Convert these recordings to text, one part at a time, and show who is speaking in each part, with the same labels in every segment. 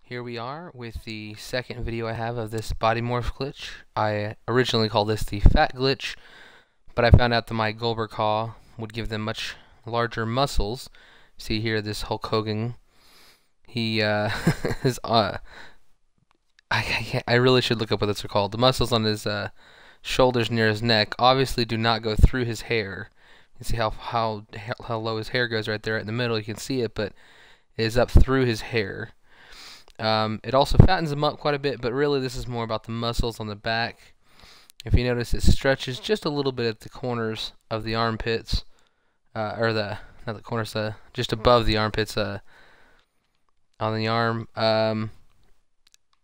Speaker 1: Here we are with the second video I have of this body morph glitch. I originally called this the fat glitch, but I found out that my Goldberg claw would give them much larger muscles. See here, this Hulk Hogan, he is I really should look up what those are called. The muscles on his shoulders near his neck obviously do not go through his hair. You can see how low his hair goes right there in the middle. You can see it, but it is up through his hair. It also fattens them up quite a bit, but really this is more about the muscles on the back. If you notice, it stretches just a little bit at the corners of the armpits, not the corners, just above the armpits, on the arm.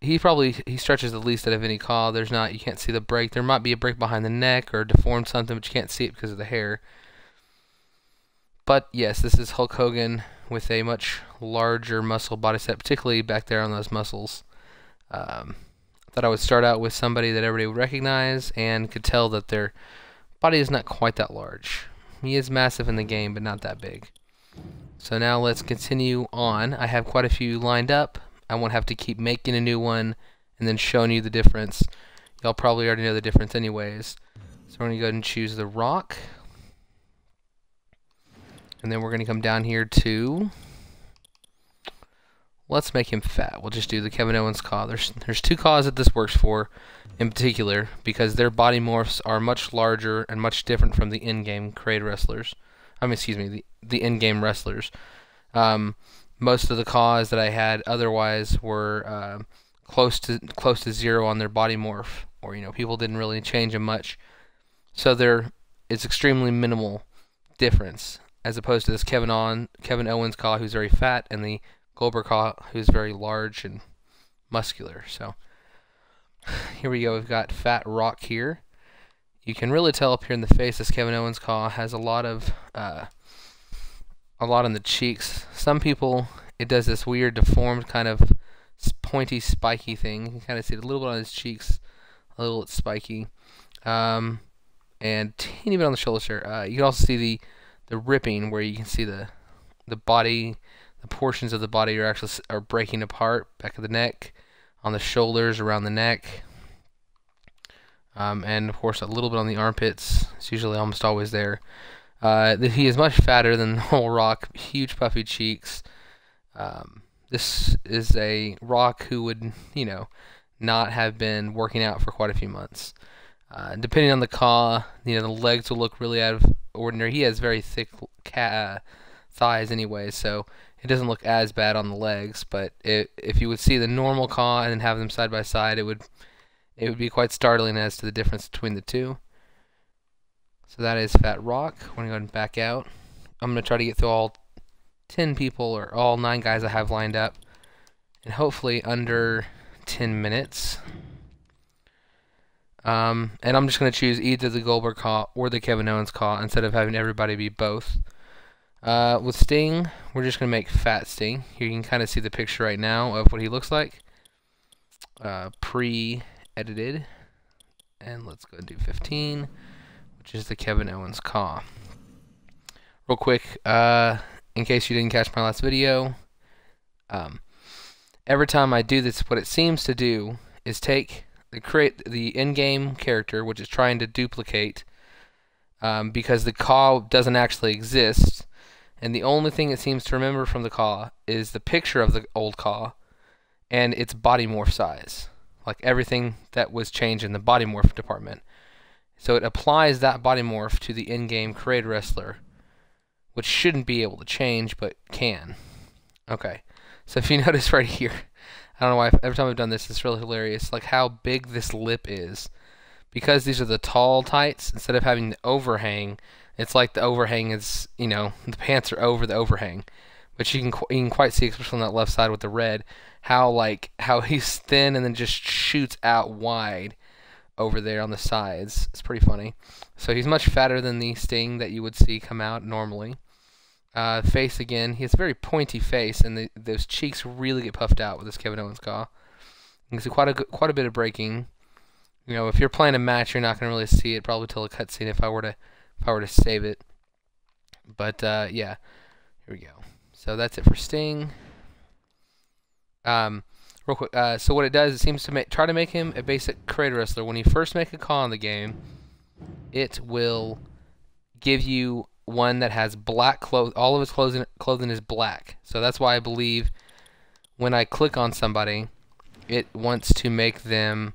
Speaker 1: He stretches the least out of any claw. You can't see the break. There might be a break behind the neck or deformed something, but you can't see it because of the hair. But yes, this is Hulk Hogan with a much larger muscle body set, particularly back there on those muscles. Thought I would start out with somebody that everybody would recognize and could tell that their body is not quite that large. He is massive in the game, but not that big. So now let's continue on. I have quite a few lined up. I won't have to keep making a new one and then showing you the difference. Y'all probably already know the difference anyways. So we're going to go ahead and choose the Rock. And then we're going to come down here to, let's make him fat. We'll just do the Kevin Owens claw. There's two claws that this works for in particular because their body morphs are much larger and much different from the in-game created wrestlers. The in-game wrestlers. Most of the claws that I had otherwise were close to zero on their body morph, or people didn't really change them much. So it's extremely minimal difference, as opposed to this Kevin Owens claw, who's very fat, and the Goldberg claw, who's very large and muscular. So here we go. We've got Fat Rock here. You can really tell up here in the face this Kevin Owens claw has a lot in the cheeks. Some people, it does this weird deformed kind of pointy spiky thing. You can kind of see it a little bit on his cheeks, a little bit spiky, and teeny bit on the shoulders here. You can also see the ripping, where you can see the body, the portions of the body are breaking apart, back of the neck, on the shoulders, around the neck, and of course a little bit on the armpits. It's usually almost always there. He is much fatter than the whole Rock, huge puffy cheeks. This is a Rock who would, not have been working out for quite a few months. Depending on the claw, the legs will look really out of ordinary. He has very thick thighs anyway, so it doesn't look as bad on the legs. But if you would see the normal claw and then have them side by side, it would be quite startling as to the difference between the two. So that is Fat Rock. We're going to go ahead and back out. I'm going to try to get through all 10 people, or all 9 guys I have lined up, and hopefully under 10 minutes. And I'm just going to choose either the Goldberg claw or the Kevin Owens claw instead of having everybody be both. With Sting, we're just going to make Fat Sting. Here you can kind of see the picture right now of what he looks like. Pre-edited. And let's go and do 15, which is the Kevin Owens claw. Real quick, in case you didn't catch my last video, every time I do this, what it seems to do is create the in-game character, which is trying to duplicate, because the claw doesn't actually exist, and the only thing it seems to remember from the claw is the picture of the old claw and its body morph size, like everything that was changed in the body morph department. So it applies that body morph to the in-game created wrestler, which shouldn't be able to change, but can. Okay, so if you notice right here, I don't know why every time I've done this, it's really hilarious, like how big this lip is. Because these are the tall tights, instead of having the overhang, it's like the overhang is, the pants are over the overhang. But you can quite see, especially on that left side with the red, how he's thin and then just shoots out wide over there on the sides. It's pretty funny. So he's much fatter than the Sting that you would see come out normally. Face again, he has a very pointy face, and those cheeks really get puffed out with this Kevin Owens claw. You can see quite a bit of breaking. If you're playing a match, you're not going to really see it probably till a cutscene if I were to save it. But yeah, here we go. So that's it for Sting. real quick. So what it does, it seems to try to make him a basic creator wrestler. When you first make a call in the game, it will give you one that has black clothes. All of his clothing is black. So that's why I believe when I click on somebody, it wants to make them.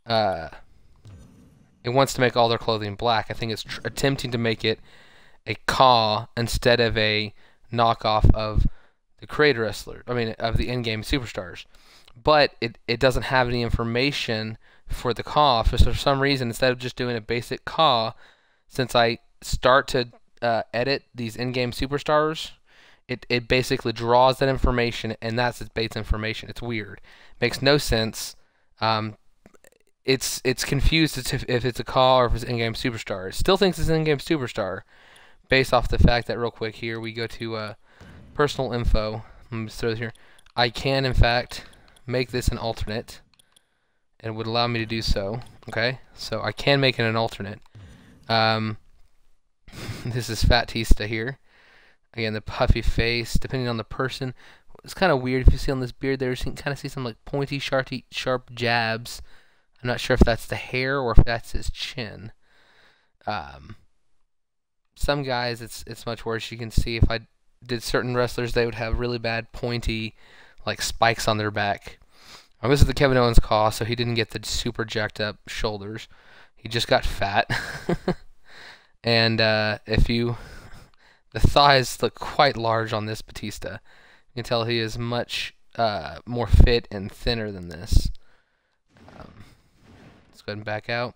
Speaker 1: It wants to make all their clothing black. I think it's attempting to make it a Ka instead of a knockoff of the creator wrestler. I mean, of the in-game superstars. But it doesn't have any information for the Ka. For some reason, instead of just doing a basic Ka, since I start to edit these in-game superstars, it basically draws that information, and that's its base information. It's weird. Makes no sense. It's confused if it's a Ka or if it's an in-game superstar. It still thinks it's an in-game superstar, based off the fact that, real quick here, we go to personal info. Let me just throw this here. I can, in fact, make this an alternate, and it would allow me to do so. Okay, so I can make it an alternate. This is Fatista here. Again, the puffy face, depending on the person. It's kind of weird if you see on this beard there, you can kind of see some like pointy, sharp jabs. I'm not sure if that's the hair or if that's his chin. Some guys, it's much worse. You can see if I did certain wrestlers, they would have really bad pointy, like spikes on their back. This is the Kevin Owens call, so he didn't get the super jacked up shoulders. He just got fat. And the thighs look quite large on this Batista. You can tell he is much more fit and thinner than this. Let's go ahead and back out.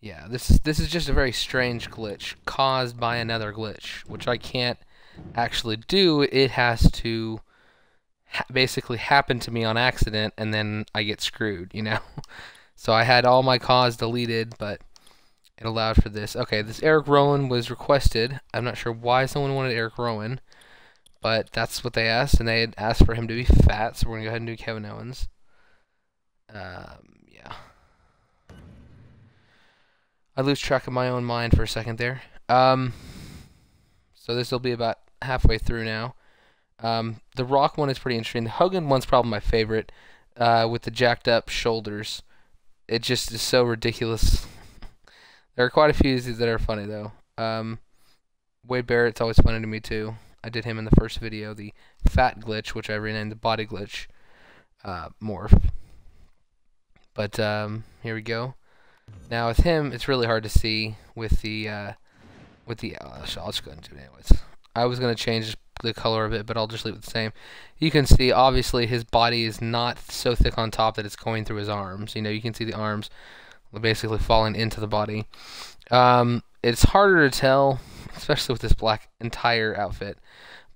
Speaker 1: Yeah, this is just a very strange glitch caused by another glitch, which I can't actually do. It has to basically happen to me on accident, and then I get screwed, you know? So I had all my cause deleted, but it allowed for this. Okay, this Eric Rowan was requested. I'm not sure why someone wanted Eric Rowan, but that's what they asked, and they had asked for him to be fat, so we're going to go ahead and do Kevin Owens. Yeah. I lose track of my own mind for a second there. So this will be about halfway through now. The Rock one is pretty interesting. The Hogan one's probably my favorite, with the jacked up shoulders. It just is so ridiculous. There are quite a few that are funny though. Wade Barrett's always funny to me too. I did him in the first video, the fat glitch, which I renamed the body glitch, Morph. But here we go. Now with him, it's really hard to see with the I'll just go ahead and do it anyways. I was gonna change the color of it, but I'll just leave it the same. You can see obviously his body is not so thick on top that it's going through his arms. You know, you can see the arms basically falling into the body. It's harder to tell, especially with this black entire outfit.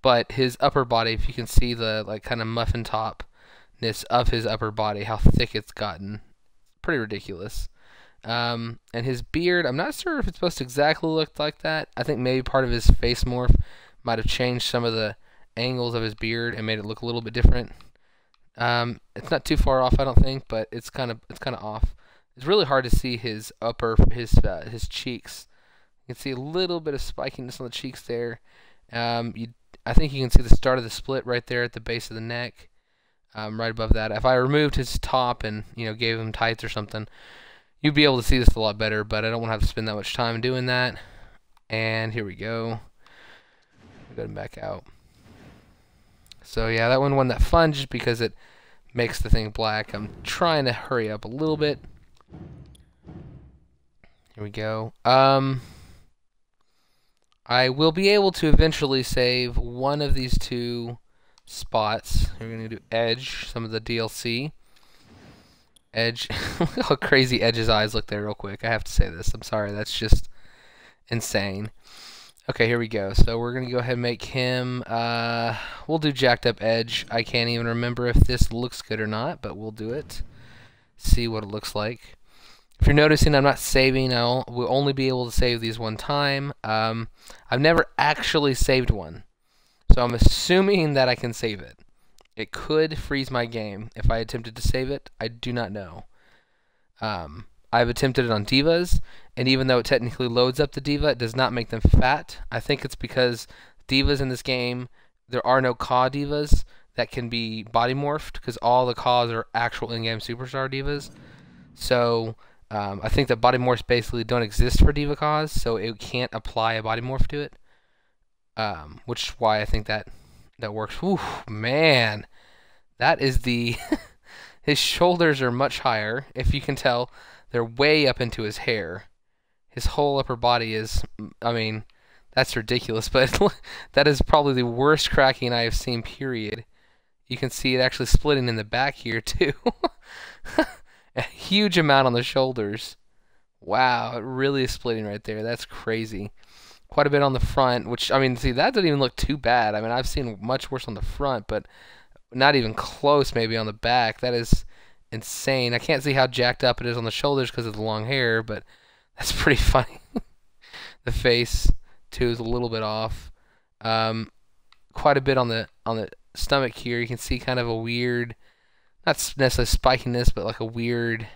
Speaker 1: But his upper body, if you can see the like kind of muffin topness of his upper body, how thick it's gotten, pretty ridiculous. And his beard, I'm not sure if it's supposed to exactly look like that. I think maybe part of his face morph might have changed some of the angles of his beard and made it look a little bit different. It's not too far off, I don't think, but it's kind of off. It's really hard to see his his cheeks. You can see a little bit of spikiness on the cheeks there. I think you can see the start of the split right there at the base of the neck, right above that. If I removed his top and gave him tights or something, you'd be able to see this a lot better. But I don't want to have to spend that much time doing that. And here we go. Go ahead and back out. So yeah, that one won that fun just because it makes the thing black. I'm trying to hurry up a little bit. Here we go. I will be able to eventually save one of these two spots. We're going to do Edge, some of the DLC. Edge. Look how crazy Edge's eyes look there real quick. I have to say this. I'm sorry. That's just insane. Okay, here we go. So we're going to go ahead and make him, we'll do jacked up Edge. I can't even remember if this looks good or not, but we'll do it. See what it looks like. If you're noticing, I'm not saving. We'll only be able to save these one time. I've never actually saved one, so I'm assuming that I can save it. It could freeze my game if I attempted to save it. I do not know. I've attempted it on divas, and even though it technically loads up the diva, it does not make them fat. I think it's because divas in this game, there are no Ka divas. that can be body morphed, because all the Kaws are actual in-game superstar divas. So I think that body morphs basically don't exist for diva Kaws, so it can't apply a body morph to it. Which is why I think that works. Ooh, man, that is the his shoulders are much higher. If you can tell, they're way up into his hair. His whole upper body is, I mean, that's ridiculous, but that is probably the worst cracking I have seen, period. You can see it actually splitting in the back here, too. A huge amount on the shoulders. Wow, it really is splitting right there. That's crazy. Quite a bit on the front, which, I mean, see, that doesn't even look too bad. I mean, I've seen much worse on the front, but not even close maybe on the back. That is insane. I can't see how jacked up it is on the shoulders because of the long hair, but that's pretty funny. The face too is a little bit off. Quite a bit on the stomach here. You can see kind of a weird, not necessarily spikiness, but like a weird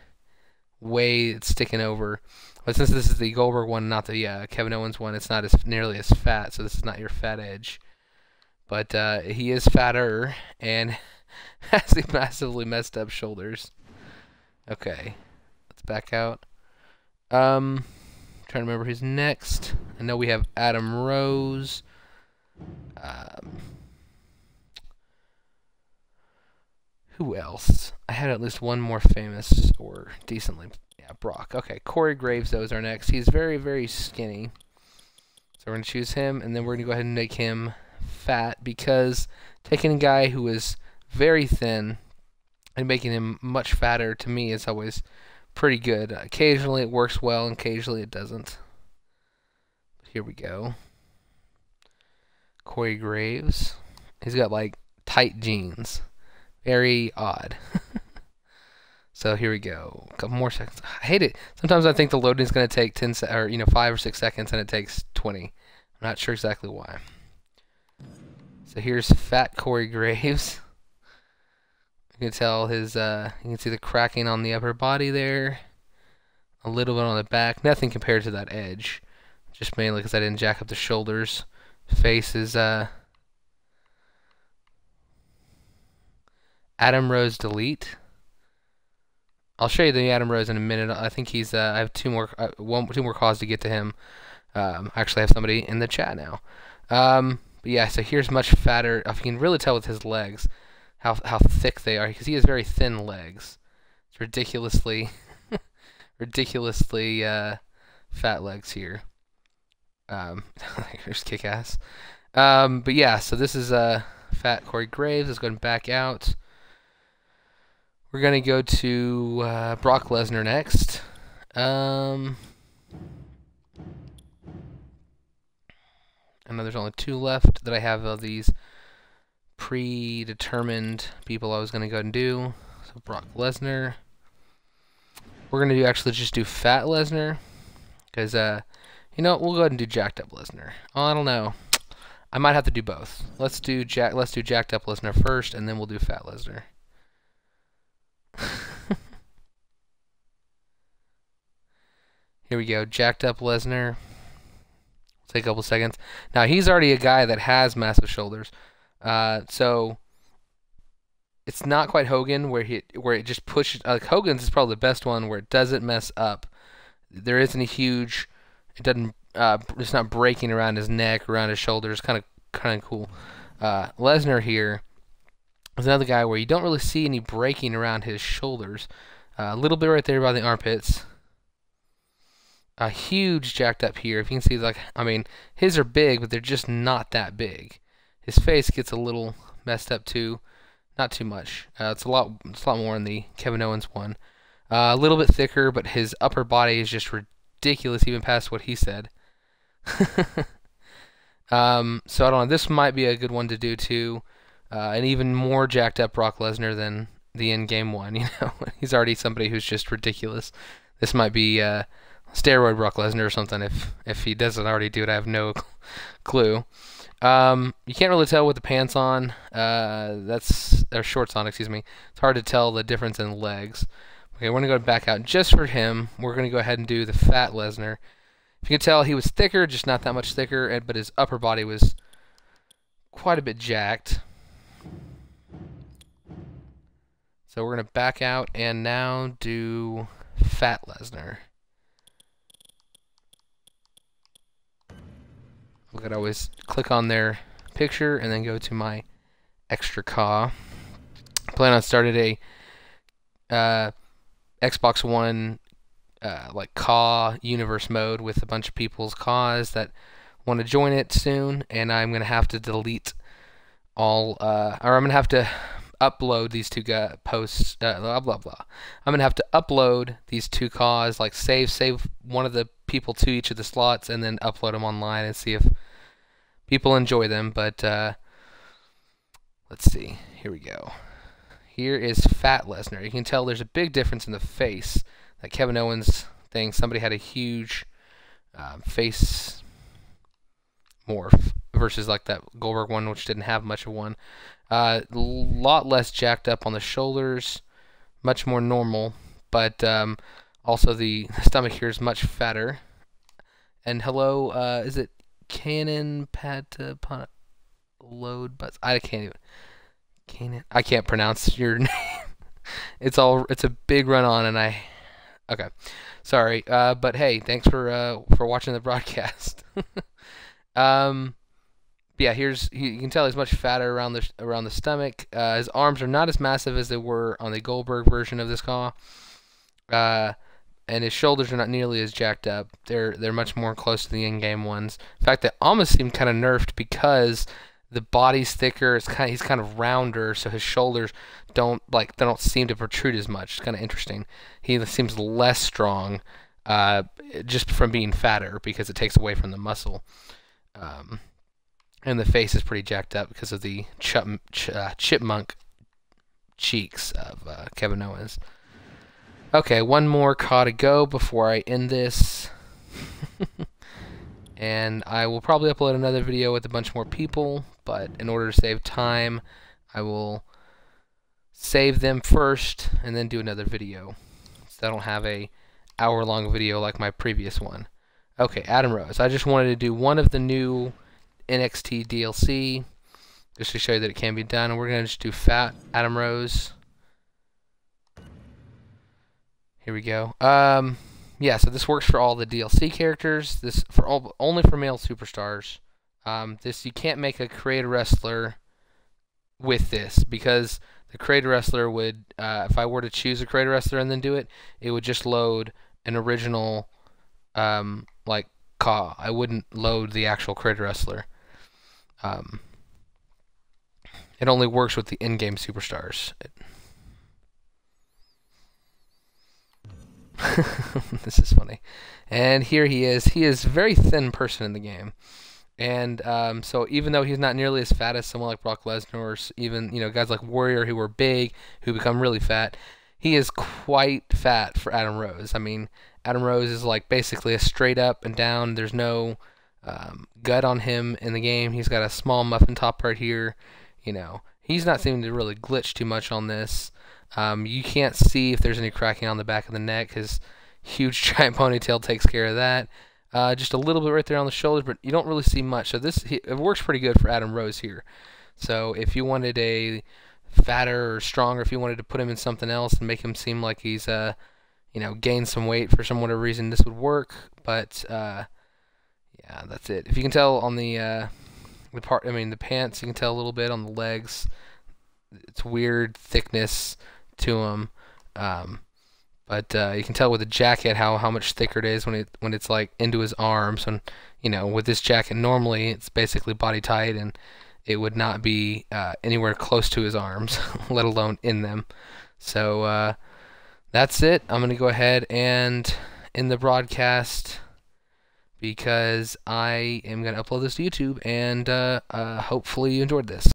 Speaker 1: way it's sticking over. But since this is the Goldberg one, not the Kevin Owens one, it's not as nearly as fat, so this is not your fat edge. But he is fatter and has the massively messed up shoulders. Okay, let's back out. Trying to remember who's next. I know we have Adam Rose. Who else? I had at least one more famous or decently. Yeah, Brock. Okay, Corey Graves, though, is our next. He's very, very skinny. So we're going to choose him, and then we're going to go ahead and make him fat, because taking a guy who is very thin and making him much fatter, to me, is always pretty good. Occasionally it works well, and occasionally it doesn't. Here we go. Corey Graves. He's got, like, tight jeans. Very odd. So here we go. A couple more seconds. I hate it. Sometimes I think the loading is going to take 5 or 6 seconds, and it takes 20. I'm not sure exactly why. So here's fat Corey Graves. You can tell his. You can see the cracking on the upper body there. A little bit on the back. Nothing compared to that edge. Just mainly because I didn't jack up the shoulders. Face is Adam Rose delete. I'll show you the Adam Rose in a minute. I think he's. I have two more calls to get to him. I actually have somebody in the chat now. But yeah, so here's much fatter. You can really tell with his legs how thick they are, because he has very thin legs. It's ridiculously fat legs here. Here's kick-ass. But yeah, so this is fat Corey Graves. Let's go and back out. We're going to go to Brock Lesnar next. I know there's only 2 left that I have of these predetermined people I was going to go and do. So Brock Lesnar. We're going to actually just do fat Lesnar, because you know, we'll go ahead and do jacked up Lesnar. Oh, I don't know. I might have to do both. Let's do jacked up Lesnar first, and then we'll do fat Lesnar. Here we go, jacked up Lesnar. Take a couple seconds. Now he's already a guy that has massive shoulders, so it's not quite Hogan where it just pushes. Hogan's is probably the best one where it doesn't mess up. There isn't a huge. It doesn't. It's not breaking around his neck, around his shoulders. Kind of cool. Lesnar here is another guy where you don't really see any breaking around his shoulders. A little bit right there by the armpits. A huge jacked up here. If you can see, like, I mean, his are big, but they're just not that big. His face gets a little messed up too. Not too much. It's a lot more in the Kevin Owens one. A little bit thicker, but his upper body is just ridiculous, even past what he said. So I don't know. This might be a good one to do too. An even more jacked up Brock Lesnar than the in-game one. You know, he's already somebody who's just ridiculous. This might be steroid Brock Lesnar or something. If he doesn't already do it, I have no clue. You can't really tell with the pants on. Or shorts on, excuse me. It's hard to tell the difference in legs. Okay, we're gonna go back out just for him. We're gonna go ahead and do the fat Lesnar. If you can tell, he was thicker, just not that much thicker, but his upper body was quite a bit jacked. So we're going to back out and now do Fat Lesnar. I could always click on their picture and then go to my extra CAW. I plan on starting a Xbox One like CAW universe mode with a bunch of people's CAWs that want to join it soon, and I'm going to have to delete all, or I'm going to have to upload these two posts, blah blah blah. I'm going to have to upload these two CAWs, like save one of the people to each of the slots, and then upload them online and see if people enjoy them. But let's see. Here we go. Here is Fat Lesnar. You can tell there's a big difference in the face. That Kevin Owens thing, somebody had a huge face morph versus like that Goldberg one, which didn't have much of one. A lot less jacked up on the shoulders, much more normal, but also the stomach here is much fatter. And hello, is it Cannon Patapon Load Butts? I can't even. Cannon. I can't pronounce your name. It's a big run on, and okay, sorry. But hey, thanks for watching the broadcast. Yeah, you can tell he's much fatter around the stomach. His arms are not as massive as they were on the Goldberg version of this CAW. And his shoulders are not nearly as jacked up. They're much more close to the in-game ones. In fact, they almost seem kind of nerfed because the body's thicker. He's kind of rounder, so his shoulders don't seem to protrude as much. It's kind of interesting. He seems less strong, just from being fatter because it takes away from the muscle. And the face is pretty jacked up because of the chipmunk cheeks of Kevin Owens. Okay, one more CAW to go before I end this. And I will probably upload another video with a bunch more people, but in order to save time, I will save them first and then do another video, so I don't have a hour-long video like my previous one. Okay, Adam Rose. I just wanted to do one of the new NXT DLC just to show you that it can be done, and we're going to just do Fat Adam Rose. Here we go. Yeah, so this works for all the DLC characters. This only for male superstars. This you can't make a creator wrestler with this because the creator wrestler would, if I were to choose a creator wrestler and then do it, it would just load an original like CAW. I wouldn't load the actual creator wrestler. It only works with the in-game superstars. This is funny. And here he is. He is a very thin person in the game. And so even though he's not nearly as fat as someone like Brock Lesnar or even guys like Warrior who are big, who become really fat, he is quite fat for Adam Rose. I mean, Adam Rose is like basically a straight up and down. There's no gut on him in the game. He's got a small muffin top right here. He's not seeming to really glitch too much on this. You can't see if there's any cracking on the back of the neck. His huge giant ponytail takes care of that. Just a little bit right there on the shoulders, but you don't really see much. So it works pretty good for Adam Rose here. So if you wanted a fatter or stronger, if you wanted to put him in something else and make him seem like he's gained some weight for some whatever reason, this would work. But yeah, that's it. If you can tell on the pants, you can tell a little bit on the legs. It's weird thickness to them. But you can tell with the jacket how much thicker it is when it's like into his arms. And with this jacket normally it's basically body tight and it would not be anywhere close to his arms, let alone in them. So that's it. I'm gonna go ahead and end the broadcast because I am gonna upload this to YouTube, and hopefully you enjoyed this.